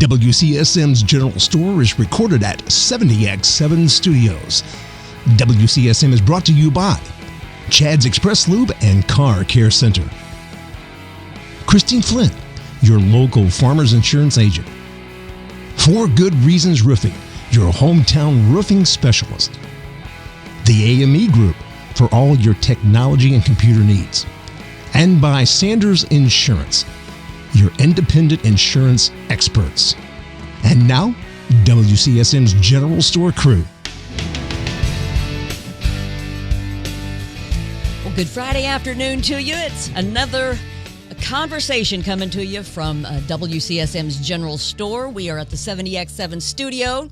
WCSM's General Store is recorded at 70X7 Studios. WCSM is brought to you by Chad's Express Lube and Car Care Center. Christine Flynn, your local Farmers Insurance agent. For Good Reasons Roofing, your hometown roofing specialist. The AME Group, for all your technology and computer needs. And by Sanders Insurance, your independent insurance experts. And now, WCSM's General Store crew. Well, good Friday afternoon to you. It's another conversation coming to you from WCSM's General Store. We are at the 70X7 studio,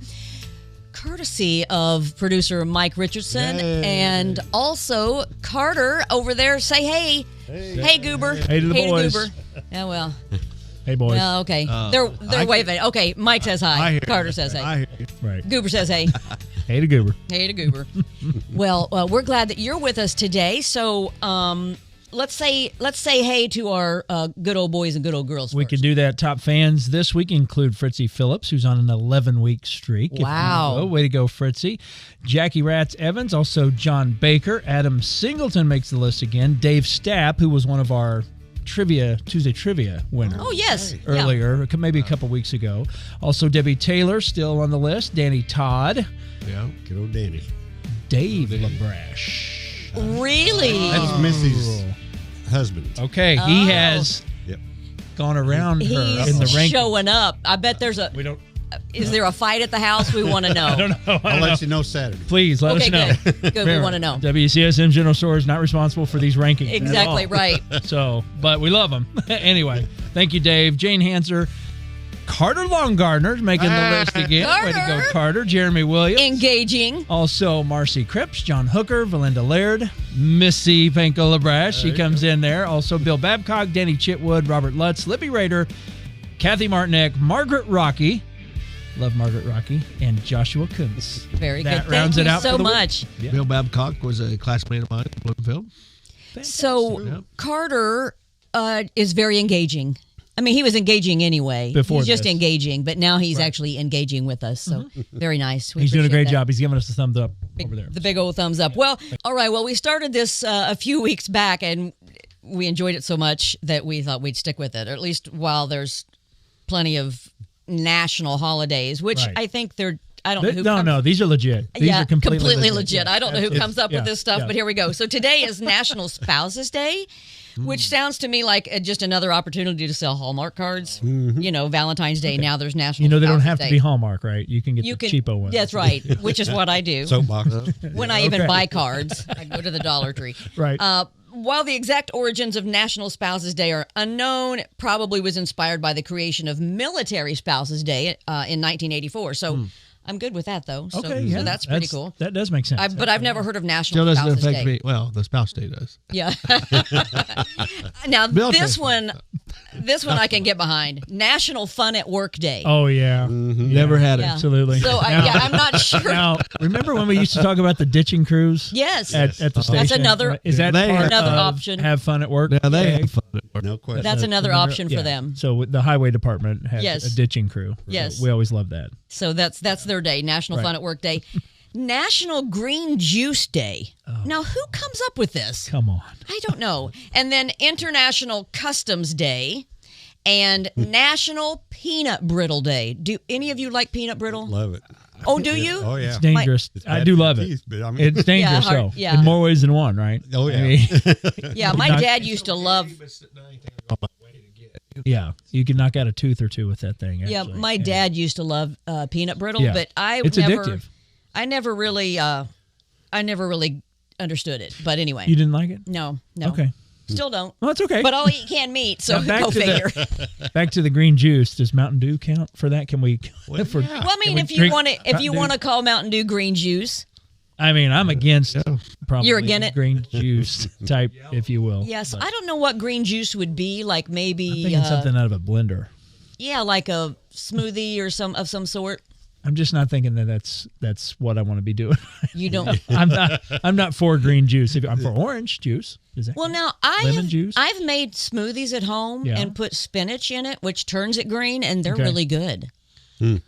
courtesy of producer Mike Richardson, and also Carter over there. Say hey. Hey, Goober. Hey to the boys. Goober. Yeah, well. Hey, boys. Okay. They're waving. Okay, Mike says hi. Carter says hey. Right. Goober says hey. Hey to Goober. Hey to Goober. Well, we're glad that you're with us today. So, let's say hey to our good old boys and good old girls. We first. could do that. Top fans this week include Fritzy Phillips, who's on an 11-week streak. Wow. Way to go, Fritzy. Jackie Ratz Evans, also John Baker. Adam Singleton makes the list again. Dave Stapp, who was one of our Tuesday trivia winners. Oh, yes. Earlier, maybe a couple weeks ago. Also, Debbie Taylor, still on the list. Danny Todd. Yeah, good old Danny. Dave LaBrash. Really? That's Missy's husband. Okay, he has gone around He's her in the ranking. showing up. I bet there's a. We don't. Is there a fight at the house? We want to know. I don't know. I'll let you know Saturday. Please let us know. Good. We want to know. WCSM General Store is not responsible for these rankings. Exactly right. So, but we love them. Anyway, thank you, Dave. Jane Hanser. Carter Longardner's making the list again. Way to go, Carter. Jeremy Williams. Engaging. Also, Marcy Cripps, John Hooker, Valinda Laird, Missy Panko LaBrash. She comes in there. Also, Bill Babcock, Danny Chitwood, Robert Lutz, Libby Rader, Kathy Martinek, Margaret Rocky. Love Margaret Rocky, and Joshua Kuntz. Very that good. Rounds Thank it you out so for the much. Yeah. Bill Babcock was a classmate of mine in Bloomfield. So, Carter is very engaging. I mean, he was engaging anyway. Before he's just this. engaging, but now he's actually engaging with us. So, very nice. We He's doing a appreciate great that. job. He's giving us the thumbs up over there. The big old thumbs up. Well, all right. Well, we started this a few weeks back, and we enjoyed it so much that we thought we'd stick with it, or at least while there's plenty of national holidays, which Right. I think they're. I don't know who. No, these are legit. These are completely legit. I don't know who comes up with this stuff, but here we go. So today is National Spouses Day, which sounds to me like just another opportunity to sell Hallmark cards. You know, Valentine's Day. Now there's National. They don't Spouses have Day. to be Hallmark, right? You can get the cheapo ones. That's right, which is what I do. Soapbox. When I even buy cards, I go to the Dollar Tree. Right. While the exact origins of National Spouses Day are unknown, it probably was inspired by the creation of Military Spouses Day in 1984. So I'm good with that, though. So, Okay, yeah. so that's pretty cool. That does make sense. But I've never heard of National Still doesn't Spouses affect Day. me. Well, the spouse day does. Yeah. Now this one I can get behind. National Fun at Work Day. Oh, yeah. Never had it. Yeah. Absolutely. So I'm not sure. Now, remember when we used to talk about the ditching crews? Yes. At the station? That's another. Is that They part another of option. Have fun at work? Now they Okay. have fun at work. No question. That's another option for them. So the highway department has Yes. a ditching crew. Yes. So we always love that. So that's their day, National Fun at Work Day. National Green Juice Day. Now, who comes up with this? Come on. I don't know. And then International Customs Day and National Peanut Brittle Day. Do any of you like peanut brittle? Love it. Oh, do you? Oh, yeah. It's dangerous. It's I bad do for love the it. teeth, but I mean, It's dangerous, hard- though. yeah. In more ways than one, right? Oh, yeah. I mean, Yeah, my dad used to love. yeah, you can knock out a tooth or two with that thing. Yeah, actually. my dad used to love peanut brittle, Yeah. but It's addictive. I never really understood it. But anyway, You didn't like it? no, Okay. still don't. Well, that's okay. But I'll eat canned meat, so Now, back go to figure. Back to the green juice. Does Mountain Dew count for that? Can we? Well, for, yeah. Well, I mean, we if you drink want to, Mountain Dew? call Mountain Dew green juice, I mean, I'm against probably You're against it? green juice type, if you will. yes, But I don't know what green juice would be like. I'm Maybe, thinking something out of a blender. yeah, like a smoothie or some sort. I'm just not thinking that that's what I want to be doing. You don't. I'm not for green juice. I'm for orange juice. Is that Well, good? now Lemon juice? I've made smoothies at home Yeah. and put spinach in it, which turns it green, and they're Okay. really good.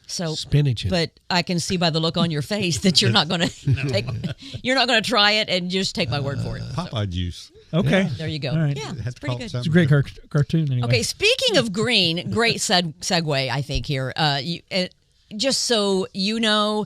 So Spinach. But I can see by the look on your face that you're not going to you're not going to try it, and just take my word for it. Popeye juice. Okay. There you go. All right. Yeah, Have it's to pretty call it good. something It's a great different. cartoon anyway. Okay, speaking of green, great segue, I think, here. Just so you know,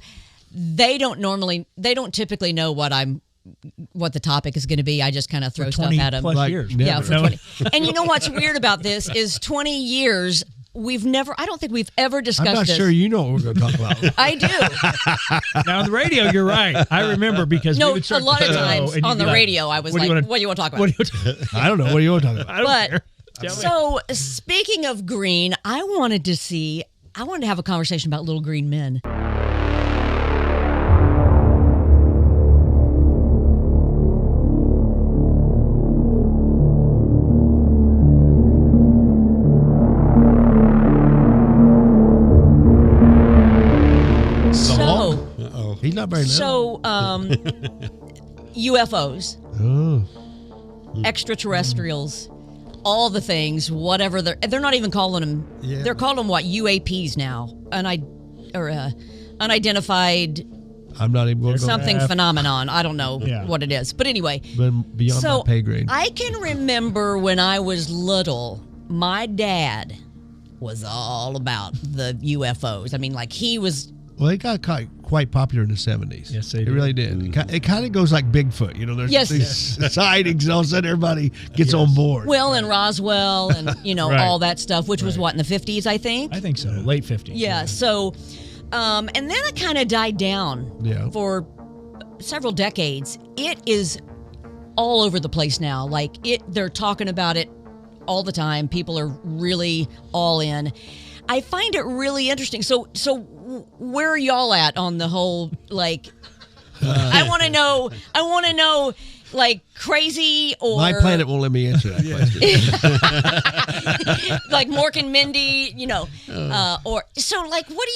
they don't typically know what the topic is going to be. I just kind of throw For stuff 20 at them. plus years. Yeah, for No. 20. And you know what's weird about this is 20 years, I don't think we've ever discussed I'm not this. sure you know what we're going to talk about. I do. Now on the radio, you're right. I remember because we No, would a start lot of the show times and you'd on be the like, radio, I was what do like, you wanna- what do you want to talk about? What do you want to I don't know. What are you talking about? I don't But- care. Tell me. So, speaking of green, I wanted to have a conversation about little green men. So, Uh-oh. He's not very nice. UFOs, Oh. extraterrestrials, all the things, whatever they're not even calling them. Yeah. They're calling them what? UAPs now, unidentified I'm not even going to go something phenomenon. I don't know Yeah. what it is, but anyway. beyond So my pay grade. I can remember when I was little, my dad was all about the UFOs. I mean, like he was. Well, it got quite popular in the 70s. Yes, they it did. really did. It kind of goes like Bigfoot. You know, there's Yes. these sightings, and all of a sudden everybody gets on board. Will and Roswell and, Right. all that stuff, which was what, in the 50s, I think? I think so. Late 50s. Yeah, so, and then it kind of died down Yeah. for several decades. It is all over the place now. Like, they're talking about it all the time. People are really all in. I find it really interesting. So where are y'all at on the whole, like, I want to know, like, crazy or... My planet won't let me answer that question. like Mork and Mindy, or so. Like, what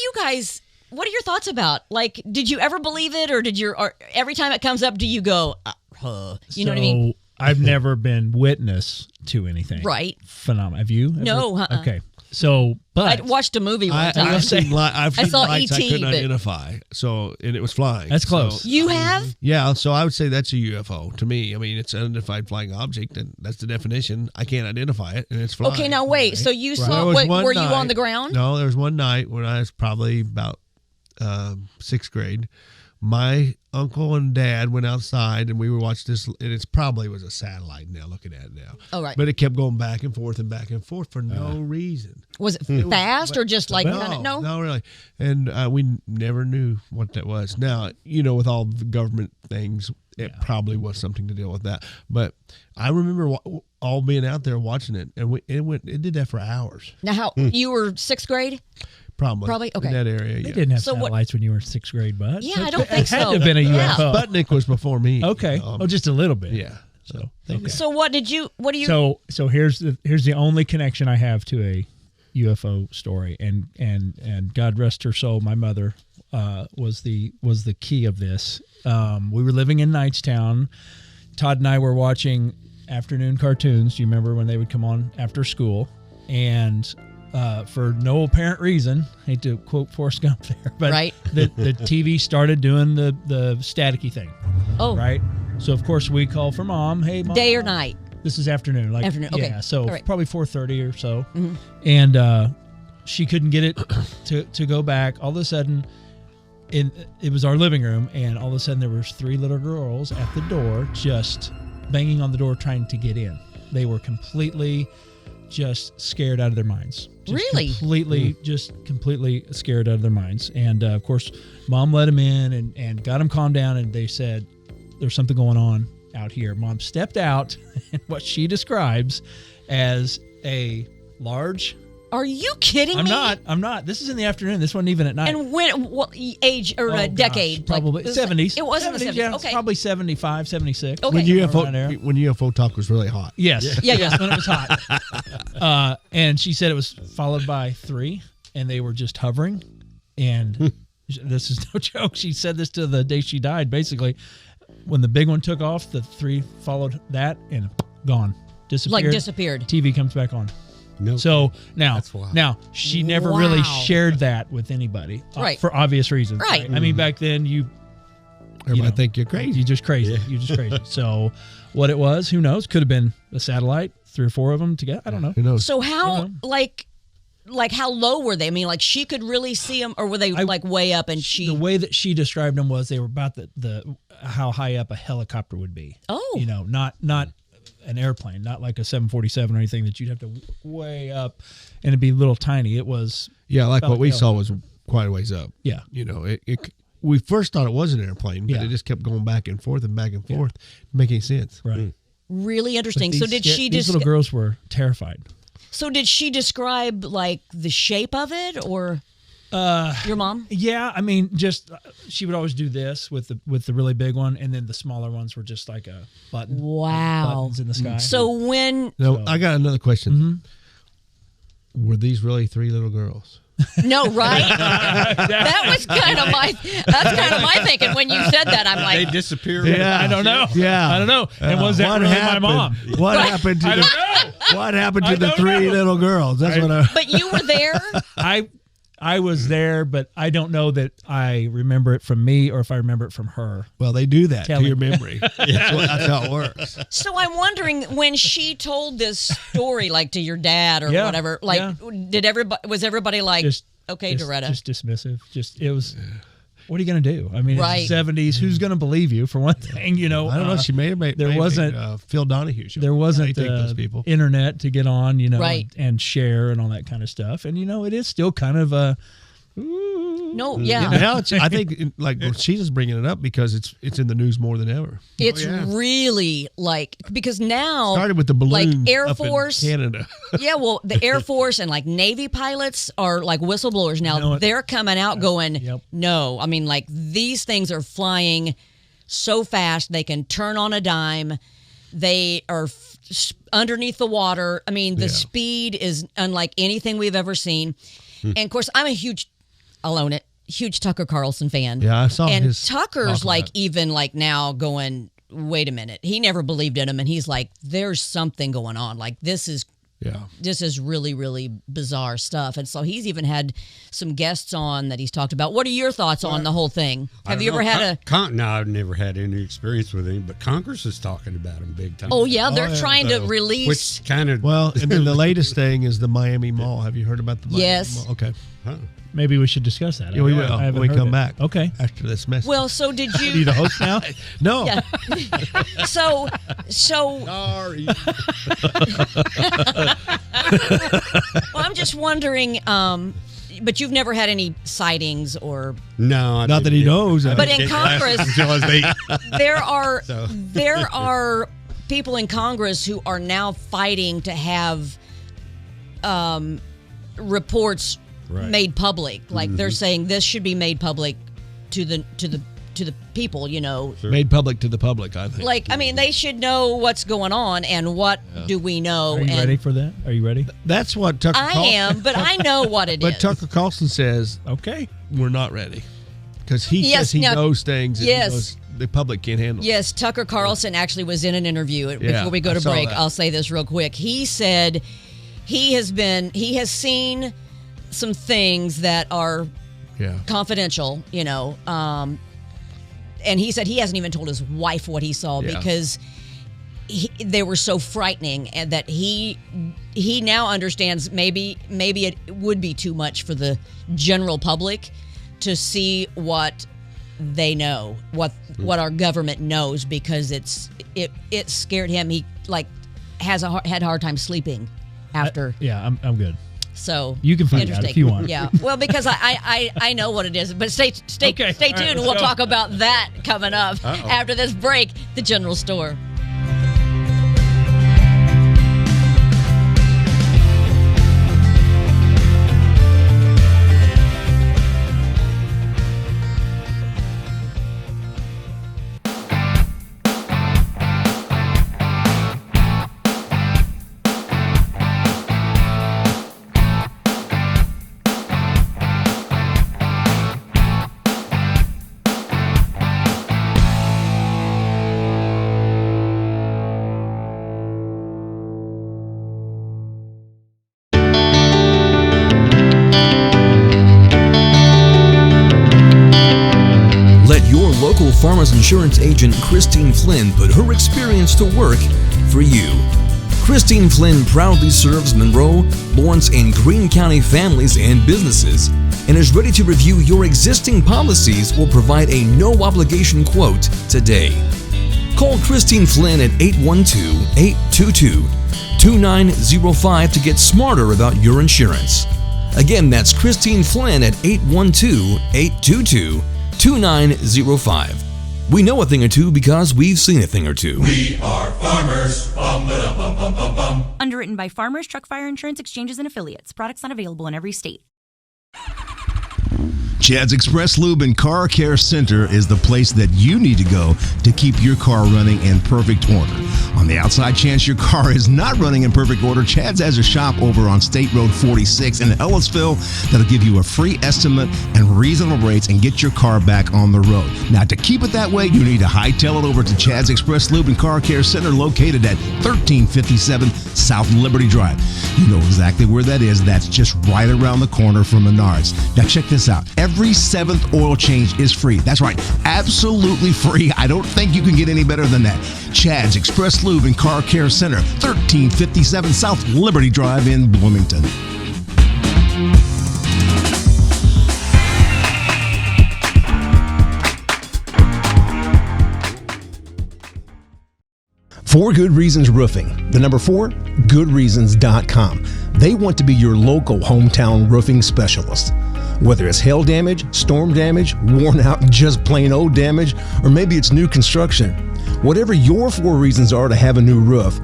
are your thoughts about? Like, did you ever believe it, or or every time it comes up, do you go, you know what I mean? I've never been witness to anything. Right. Phenomenal. Have you? Ever? No, Okay. So, but I watched a movie one time. I've seen I saw lights I E.T., couldn't but- identify. And it was flying. That's close. So, You have? yeah, so I would say that's a UFO to me. I mean, it's an unidentified flying object, and that's the definition. I can't identify it, and it's flying. Okay, now wait. So you There saw? was What, one were you on night- the ground? No, there was one night when I was probably about 6th grade. My uncle and dad went outside, and we were watching this, and it probably was a satellite now, looking at it now. Oh, right. But it kept going back and forth for no reason. Was it fast or just like kind of no? No, really. And we never knew what that was. Now, with all the government things, it probably was something to deal with that. But I remember all being out there watching it, and it did that for hours. Now, how you were 6th grade? Probably. Okay. In that area, they yeah. didn't have So what- satellites when you were in 6th grade, bud. Yeah, I don't think It had so. to have been a Yeah. UFO. Sputnik was before me. Okay. Just a little bit. Yeah. So, Okay. So what do you? So here's the only connection I have to a UFO story, and God rest her soul, my mother was the key of this. We were living in Knightstown. Todd and I were watching afternoon cartoons. Do you remember when they would come on after school? And for no apparent reason, I hate to quote Forrest Gump there, but Right. the TV started doing the staticky thing. Oh, Right. So of course we call for mom. Hey, mom. day or night? This is afternoon. Afternoon, okay. Yeah, so All right. probably 4:30 or so. Mhm. And she couldn't get it to go back. All of a sudden, it was our living room, and all of a sudden there was 3 little girls at the door just banging on the door trying to get in. They were completely just scared out of their minds. Just Really? completely scared out of their minds. And of course, mom let them in and got them calmed down, and they said, there's something going on out here. Mom stepped out in what she describes as a large... Are you kidding I'm me? not. This is in the afternoon. This wasn't even at night. And what age or Oh, a gosh, decade? probably Like, 70s. It was in the 70s. Yeah, it's Okay. probably 75, 76. Okay. when Around there. UFO talk was really hot. Yes. Yeah. Yes, when it was hot. And she said it was followed by 3, and they were just hovering. And this is no joke. She said this to the day she died, basically. When the big one took off, the 3 followed that and gone. Disappeared. Like disappeared. TV comes back on. No. So That's wild. now she never really Wow. shared that with anybody, Right. for obvious reasons. Right. I mean, back then Everybody think you're crazy. you just crazy. You just crazy. So what it was, who knows? Could have been a satellite, 3 or 4 of them together. I don't know. Who knows? So how like how low were they? I mean, like she could really see them, or were they like way up? And she The way that she described them was they were about the how high up a helicopter would be. Oh. You know, not an airplane, not like a 747 or anything that you'd have to way up and it'd be little tiny. It was Yeah, like Felt what we like saw was quite a ways up. Yeah. You know, we first thought it was an airplane, but Yeah. it just kept going back and forth, making sense. right. really interesting. But So these did she these little girls were terrified. So did she describe like the shape of it, or your mom? Yeah, I mean, just she would always do this with the really big one, and then the smaller ones were just like a button. Wow. Buttons in the sky. So when Now, I got another question. Mm-hmm. Were these really 3 little girls? no, right? That was kind of my thinking when you said that. I'm They like, disappeared. I don't know. Yeah. I don't know. And was that What really happened? my mom? What happened to I the don't know. What happened to I the don't 3 know. little girls? That's what I but you were there. I was there, but I don't know that I remember it from me or if I remember it from her. Well, they do that Telling. to your memory. That's how it works. So I'm wondering, when she told this story, like to your dad or Yeah, whatever, like was everybody like, okay, just, Doretta? just dismissive. It was. What are you going to do? I mean, Right. it's the 70s. Who's going to believe you, for one thing? You know, I don't know. She may have made there wasn't Phil Donahue show. there wasn't They take those people. internet to get on, you know, Right. and share and all that kind of stuff. And you know, it is still kind of a. No, yeah. Now I think like Sheila's bringing it up because it's in the news more than ever. It's really like, because now Started with the like balloons Air up in Force, Canada. yeah, well, the Air Force and like Navy pilots are like whistleblowers now. You know what? They're coming out going, Yep. no, I mean, like these things are flying so fast they can turn on a dime. They are underneath the water. I mean, the speed is unlike anything we've ever seen. And of course, I'll own it, huge Tucker Carlson fan. Yeah, I saw and his Tucker's talk like about it. even like now going, wait a minute. He never believed in him, and he's like, there's something going on. Like this is really, really bizarre stuff. And so he's even had some guests on that he's talked about. What are your thoughts on the whole thing? Have you ever had No, I've never had any experience with him, but Congress is talking about him big time. Oh yeah, they're trying to So, release. which kind of Well, and then the latest thing is the Miami Mall. Have you heard about the Miami Yes. Mall? Okay. Maybe we should discuss that. Yeah, we will I haven't when we heard come it. back. Okay. After this message. Well, so did Are you you? the host now? no. Yeah. So sorry. well, I'm just wondering. But you've never had any sightings or No, I Not that didn't he get- knows. But in Get glasses Congress- until I was 8. there So. are people in Congress who are now fighting to have reports Right. made public. Like they're saying this should be made public to the people, you know. Made public to the public, I think. Like, I mean, they should know what's going on and what do we know. Are you and ready for that? Are you ready? That's what Tucker I Carlson am, but I know what it is. But Tucker Carlson says Okay. we're not ready. Because he Yes, says he now- knows things that he yes. knows the public can't handle. Yes, Tucker Carlson actually was in an interview. Yeah, Before we go I to saw break, that. I'll say this real quick. He said he has seen some things that are Yeah. confidential, you know. And he said he hasn't even told his wife what he saw Yeah. because they were so frightening, and that he now understands maybe it would be too much for the general public to see what they know, what our government knows, because it scared him. He like had a hard time sleeping after. Yeah, I'm good. So You can find out interesting. if you want. Yeah, well, because I know what it is, but stay Okay. All right, tuned. let's We'll go. talk about that coming up after this break. The General Store. sales insurance agent Christine Flynn put her experience to work for you. Christine Flynn proudly serves Monroe, Lawrence, and Greene County families and businesses and is ready to review your existing policies or provide a no-obligation quote today. Call Christine Flynn at 812-822-2905 to get smarter about your insurance. Again, that's Christine Flynn at 812-822-2905. We know a thing or two because we've seen a thing or two. We are farmers. Bum, ba, bum, bum, bum, bum. Underwritten by Farmers Truck Fire Insurance Exchanges and Affiliates. Products not available in every state. Chad's Express Lube and Car Care Center is the place that you need to go to keep your car running in perfect order. On the outside chance your car is not running in perfect order, Chad's has a shop over on State Road 46 in Ellisville that'll give you a free estimate and reasonable rates and get your car back on the road. Now, to keep it that way, you need to hightail it over to Chad's Express Lube and Car Care Center located at 1357 South Liberty Drive. You know exactly where that is. That's just right around the corner from Menards. Now, check this out. Every seventh oil change is free. That's right, absolutely free. I don't think you can get any better than that. Chad's Express Lube and Car Care Center, 1357 South Liberty Drive in Bloomington. For Good Reasons Roofing. The number 4, goodreasons.com. They want to be your local hometown roofing specialist. Whether it's hail damage, storm damage, worn out, just plain old damage, or maybe it's new construction. Whatever your 4 reasons are to have a new roof,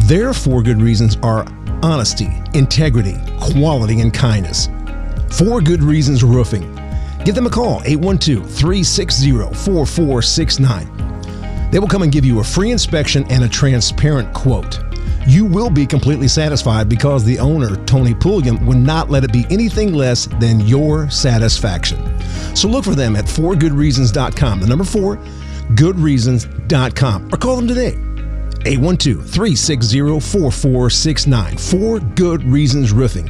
their 4 good reasons are honesty, integrity, quality, and kindness. For Good Reasons Roofing. Give them a call, 812-360-4469. They will come and give you a free inspection and a transparent quote. You will be completely satisfied because the owner, Tony Pulliam, would not let it be anything less than your satisfaction. So look for them at forgoodreasons.com. The number 4, goodreasons.com. Or call them today. 812-360-4469. For Good Reasons Roofing,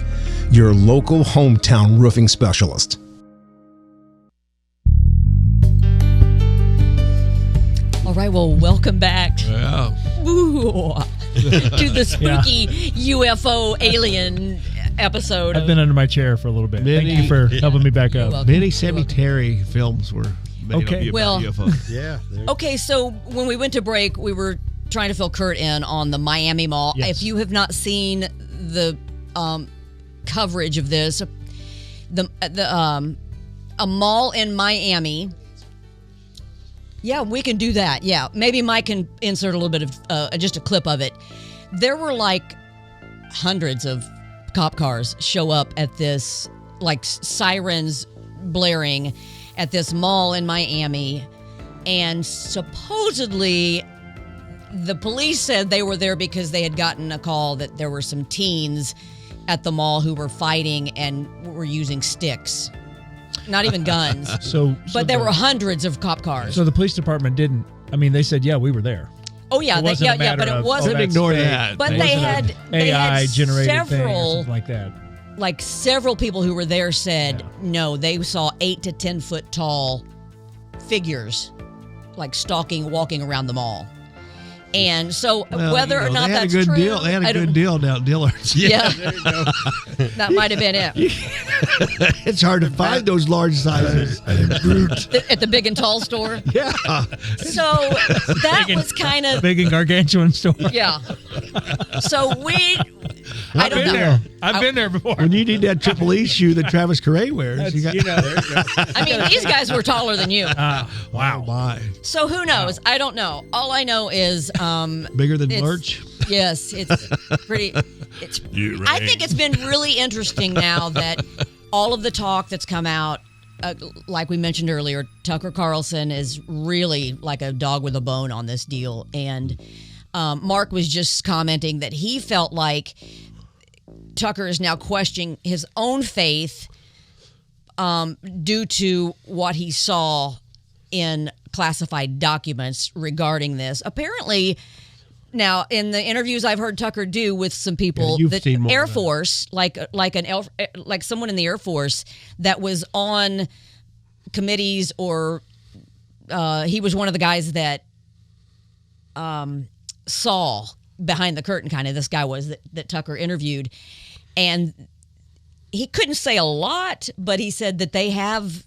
your local hometown roofing specialist. All right, well, welcome back. Yeah. Ooh, to the spooky UFO alien episode. I've been under my chair for a little bit. Many- Thank you for helping me back You're up. welcome. Many Sammy Terry films were made Okay. to be Well- about UFOs. Yeah. Okay, so when we went to break, we were trying to fill Curt in on the Miami Mall. Yes. If you have not seen the coverage of this, a mall in Miami. Yeah, we can do that. Yeah, maybe Mike can insert a little bit of just a clip of it. There were like hundreds of cop cars show up at this, like sirens blaring at this mall in Miami. And supposedly the police said they were there because they had gotten a call that there were some teens at the mall who were fighting and were using sticks. Not even guns. But there were hundreds of cop cars. So the police department didn't. I mean, they said, yeah, we were there. Oh yeah, It wasn't a matter but it of, wasn't. that's Ignore fake. that. But It they wasn't had an AI generated thing or several, something like that. like several people who were there said no, they saw 8 to 10 foot tall figures, like walking around the mall. And so Well, whether or not they had that's a good true, deal. They had I a don't- good deal down at Dillard's. Yeah, that might have been it. It's hard to find those large sizes. At the big and tall store. Yeah. So that was kind of Big and gargantuan store. yeah. So I don't been know. there. I've been there before. When you need that Triple E shoe that Travis Correa wears, That's, you got. there you go. I mean, these guys were taller than you. Wow. Oh my. So who knows? I don't know. All I know is Bigger than it's- Lurch? Yes, it's pretty. I think it's been really interesting now that all of the talk that's come out, like we mentioned earlier, Tucker Carlson is really like a dog with a bone on this deal. And Mark was just commenting that he felt like Tucker is now questioning his own faith due to what he saw in classified documents regarding this. Apparently, now in the interviews I've heard Tucker do with some people, you've that seen more Air of that. Force, like someone in the Air Force that was on committees or he was one of the guys that saw behind the curtain, kind of. This guy was that Tucker interviewed, and he couldn't say a lot, but he said that they have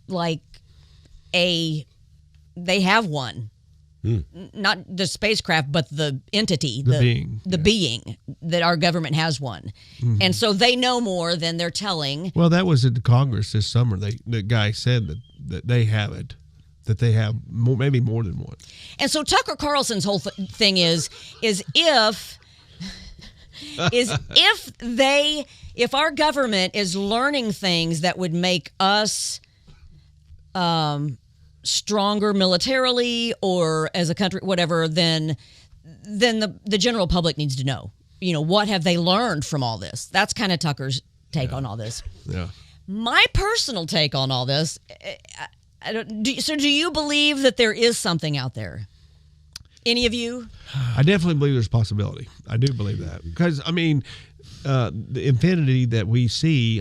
one. Not the spacecraft, but the entity, the being that our government has one. And so they know more than they're telling. Well, that was at Congress this summer. The guy said that they have it, that they have maybe more than one. And so Tucker Carlson's whole thing is if our government is learning things that would make us stronger militarily or as a country, whatever, then the general public needs to know. What have they learned from all this? That's kind of Tucker's take on all this. Yeah. My personal take on all this, do you believe that there is something out there? Any of you? I definitely believe there's a possibility. I do believe that. Because, the infinity that we see,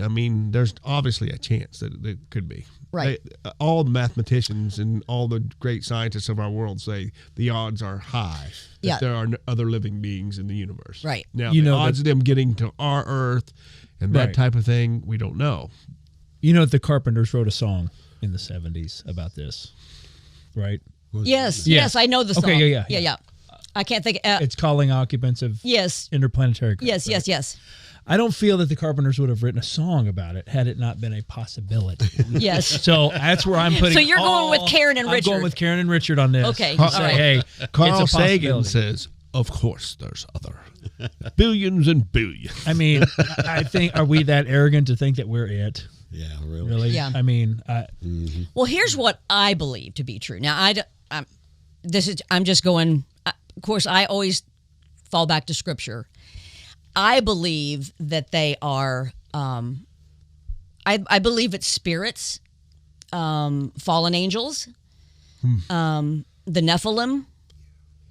there's obviously a chance that it could be. Right. All the mathematicians and all the great scientists of our world say the odds are high that there are other living beings in the universe. Right. Now, the odds of them getting to our Earth and that type of thing, we don't know. The Carpenters wrote a song in the 70s about this, right? Yes, I know the song. Okay, yeah. I can't think. It's calling occupants of interplanetary craft. Yes. I don't feel that the Carpenters would have written a song about it had it not been a possibility. Yes. So that's where I'm putting. So you're going with Karen and Richard. I'm going with Karen and Richard on this. Okay. All right. Hey, Carl it's a Sagan says, "Of course, there's other billions and billions." I think, are we that arrogant to think that we're it? Yeah, really. Really? Yeah. Well, here's what I believe to be true. Now, I'm just going. Of course, I always fall back to Scripture. I believe that they are. I believe it's spirits, fallen angels, the Nephilim.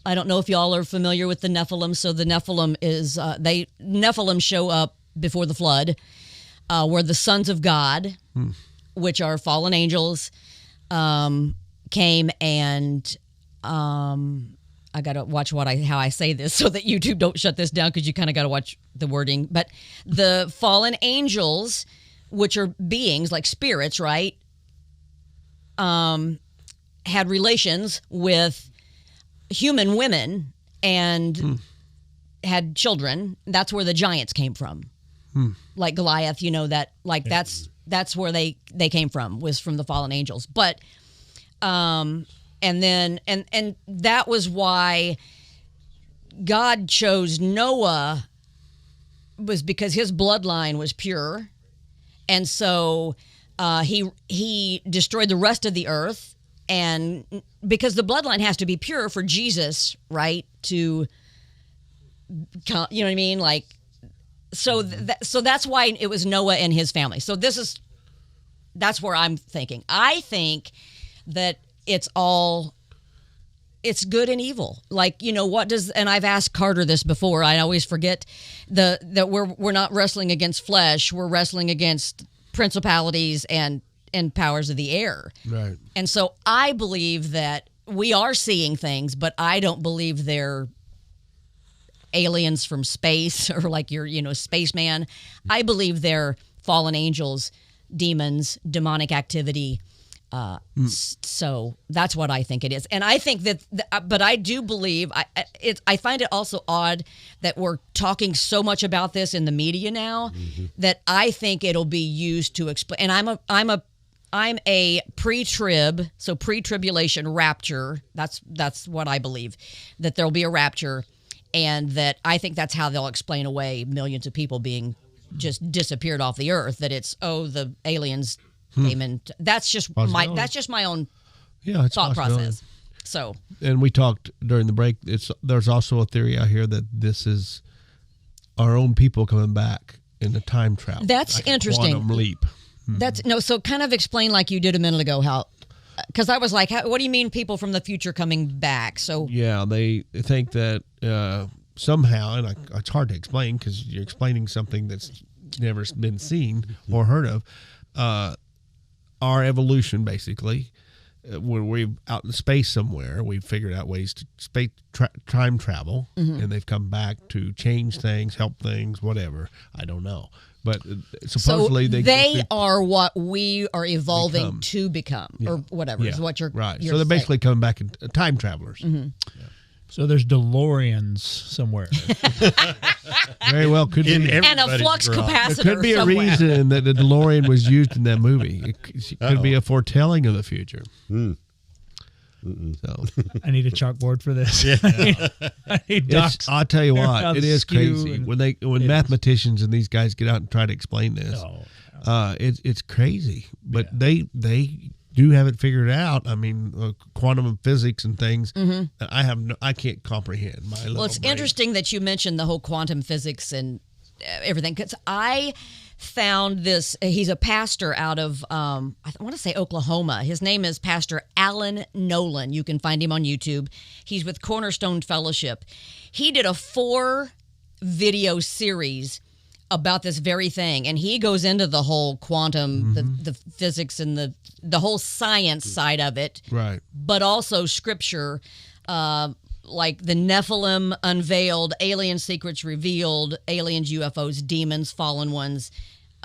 I don't know if y'all are familiar with the Nephilim. So the Nephilim is Nephilim show up before the flood, where the sons of God, which are fallen angels, came and. I got to watch how I say this so that YouTube don't shut this down, because you kind of got to watch the wording. But the fallen angels, which are beings like spirits, right, had relations with human women and had children. That's where the giants came from. Like Goliath, that's where they came from, was from the fallen angels. But and then and that was why God chose Noah, was because his bloodline was pure, and so he destroyed the rest of the earth, and because the bloodline has to be pure for Jesus, right? To you know what I mean, so that's why it was Noah and his family. So that's where I'm thinking. I think that it's good and evil. And I've asked Carter this before. I always forget that we're not wrestling against flesh. We're wrestling against principalities and powers of the air. Right. And so I believe that we are seeing things, but I don't believe they're aliens from space or your spaceman. I believe they're fallen angels, demons, demonic activity. So that's what I think it is. And I think that, but I do believe, I find it also odd that we're talking so much about this in the media now, that I think it'll be used to explain. And I'm a pre-trib, so pre-tribulation rapture. That's what I believe, that there'll be a rapture, and that I think that's how they'll explain away millions of people being just disappeared off the earth, that it's, the aliens came in. That's just my own thought process. So, and we talked during the break. There's also a theory out here that this is our own people coming back in a time travel. That's interesting. Quantum leap. So kind of explain like you did a minute ago how, because I was like, what do you mean people from the future coming back? So yeah, they think that somehow, and it's hard to explain because you're explaining something that's never been seen or heard of. Our evolution, basically, when we're out in space somewhere, we've figured out ways to time travel, and they've come back to change things, help things, whatever. I don't know. But supposedly so they are what we are evolving to become, or whatever is what you're right. You're so they're saying. basically coming back in time travelers. So there's DeLoreans somewhere. Very well could be. And a flux capacitor. There could be a somewhere. reason that the DeLorean was used in that movie. It could be a foretelling of the future. So I need a chalkboard for this. I need I'll tell you what, it is crazy and- when mathematicians and these guys get out and try to explain this. It's crazy, but they do have it figured out. I mean, quantum physics and things that I can't comprehend. Well, it's interesting that you mentioned the whole quantum physics and everything, because I found this. He's a pastor out of I want to say Oklahoma. His name is Pastor Alan Nolan. You can find him on YouTube. He's with Cornerstone Fellowship. He did a 4-video series about this very thing, and he goes into the whole quantum, the physics, and the whole science side of it, right? But also scripture, like the Nephilim unveiled, alien secrets revealed, aliens, UFOs, demons, fallen ones,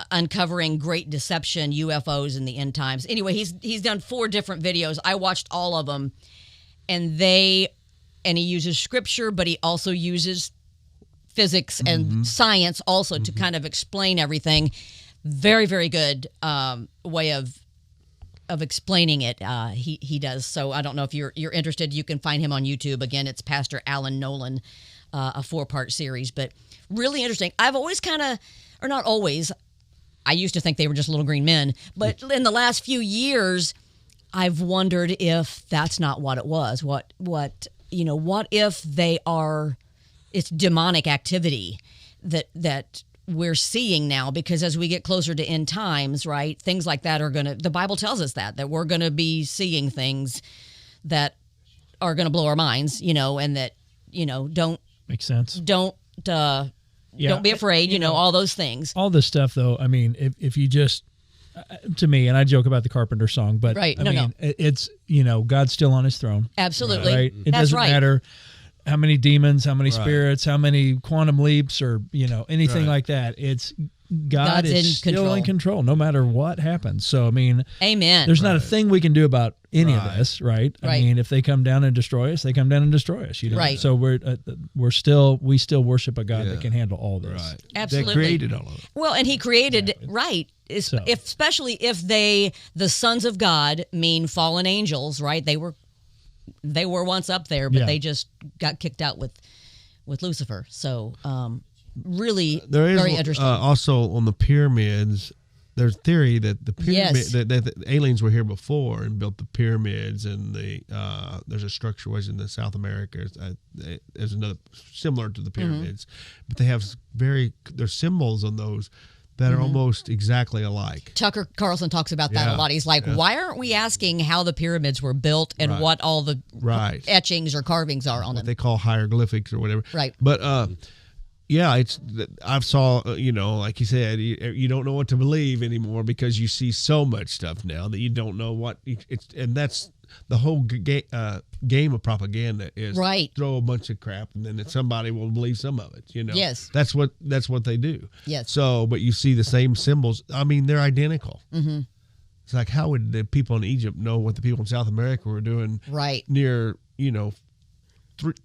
uncovering great deception, UFOs in the end times. Anyway, he's done 4 different videos. I watched all of them, and he uses scripture, but he also uses physics and science also to kind of explain everything. Very, very good way of explaining it. He does. So I don't know if you're interested. You can find him on YouTube. Again, it's Pastor Alan Nolan, a 4-part series, but really interesting. I've always or not always, I used to think they were just little green men, but in the last few years, I've wondered if that's not what it was. What if they are, it's demonic activity that we're seeing now, because as we get closer to end times, right, things like that the Bible tells us that we're going to be seeing things that are going to blow our minds, and that, don't Makes sense. Don't be afraid, all those things. All this stuff, though, I mean, if you just, to me, and I joke about the Carpenter song, but right. I mean, it's, God's still on his throne. Absolutely. Right? It doesn't matter how many demons, how many spirits, how many quantum leaps, or anything like that. It's God is still in control, no matter what happens. So I mean, amen. There's not a thing we can do about any of this, right? I mean, if they come down and destroy us, they come down and destroy us. Right. So we still worship a God that can handle all this. Right. Absolutely. They created all of it. Well, and He created especially if the sons of God, mean fallen angels, right? They were once up there, but they just got kicked out with Lucifer. So really very interesting. Also on the pyramids, there's theory that the pyramid that the aliens were here before and built the pyramids, and there's a structure was in the South America. There's another similar to the pyramids, but they have there's symbols on those that are almost exactly alike. Tucker Carlson talks about that a lot. He's like, why aren't we asking how the pyramids were built and what all the etchings or carvings are on them? They call hieroglyphics or whatever. Right. But I've saw, like you said, you don't know what to believe anymore because you see so much stuff now that you don't know what and that's the whole game of propaganda is throw a bunch of crap and then somebody will believe some of it, Yes. That's what they do. Yes. So, but you see the same symbols. I mean, they're identical. Mm-hmm. It's like, how would the people in Egypt know what the people in South America were doing near,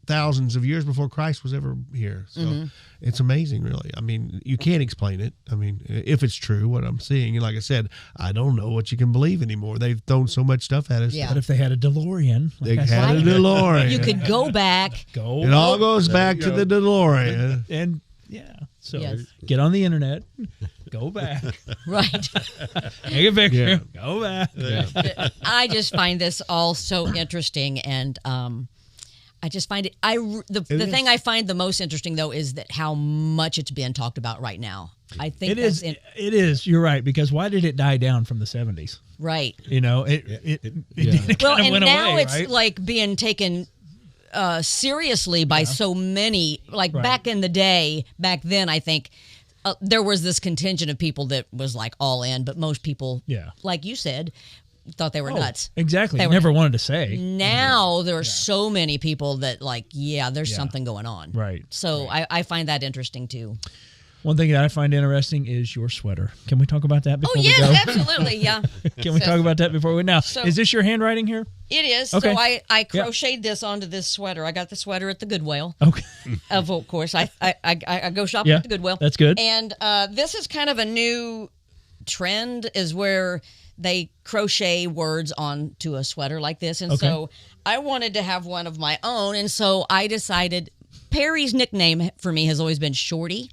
thousands of years before Christ was ever here? So it's amazing, really. I mean, you can't explain it. I mean, if it's true, what I'm seeing, and like I said, I don't know what you can believe anymore. They've thrown so much stuff at us. Yeah. But if they had a DeLorean, they had a DeLorean. You could go back. It all goes back to the DeLorean. And so get on the internet, go back. Right. Take a picture, go back. Yeah. I just find this all so interesting, and I just find it. The thing I find the most interesting, though, is that how much it's being talked about right now. I think it is. It is. You're right, because why did it die down from the 70s? Right. It well, kind of and went now away, it's right? like being taken seriously by so many. Like back in the day, back then, I think there was this contingent of people that was like all in, but most people, like you said, thought they were nuts. Exactly. They were Never wanted to say. Now there are so many people that there's something going on. Right. So I find that interesting too. One thing that I find interesting is your sweater. Can we talk about that before we go? Oh, yes, absolutely, yeah. Can we talk about that before we now? So- Is this your handwriting here? It is. Okay. So I crocheted this onto this sweater. I got the sweater at the Goodwill. Okay. Of course, I go shopping at the Goodwill. That's good. And this is kind of a new trend, is where they crochet words onto a sweater like this. And so I wanted to have one of my own. And so I decided Perry's nickname for me has always been Shorty.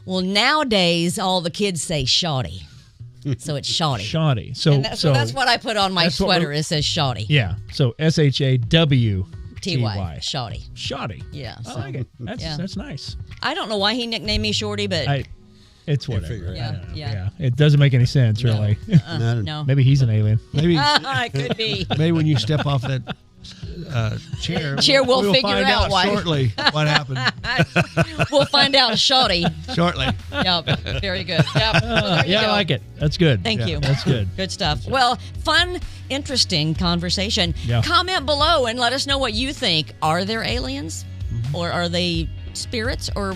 Well, nowadays, all the kids say Shawty. So it's Shawty. Shawty. So that's what I put on my sweater. It says Shawty. Yeah. So SHAWTY. Shawty. Shawty. Yeah. I like it. That's nice. I don't know why he nicknamed me Shorty, but it's whatever. Figure it out. Yeah. It doesn't make any sense, really. No. Maybe he's an alien. Maybe It could be. maybe when you step off that chair, we'll figure find out why. shortly what happened. We'll find out Shawty. Shortly. Yep. Very good. Yep. Well, there you I go. like it. That's good. Thank you. That's good. Good stuff. Well, fun, interesting conversation. Yeah. Comment below and let us know what you think. Are there aliens? Or are they spirits? Or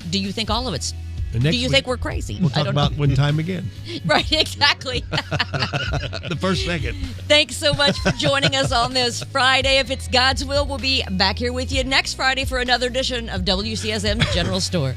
do you think all of it's... And Do next you week, think we're crazy? We'll I talk don't about know. When Time Again. Right, exactly. The first second. Thanks so much for joining us on this Friday. If it's God's will, we'll be back here with you next Friday for another edition of WCSM's General Store.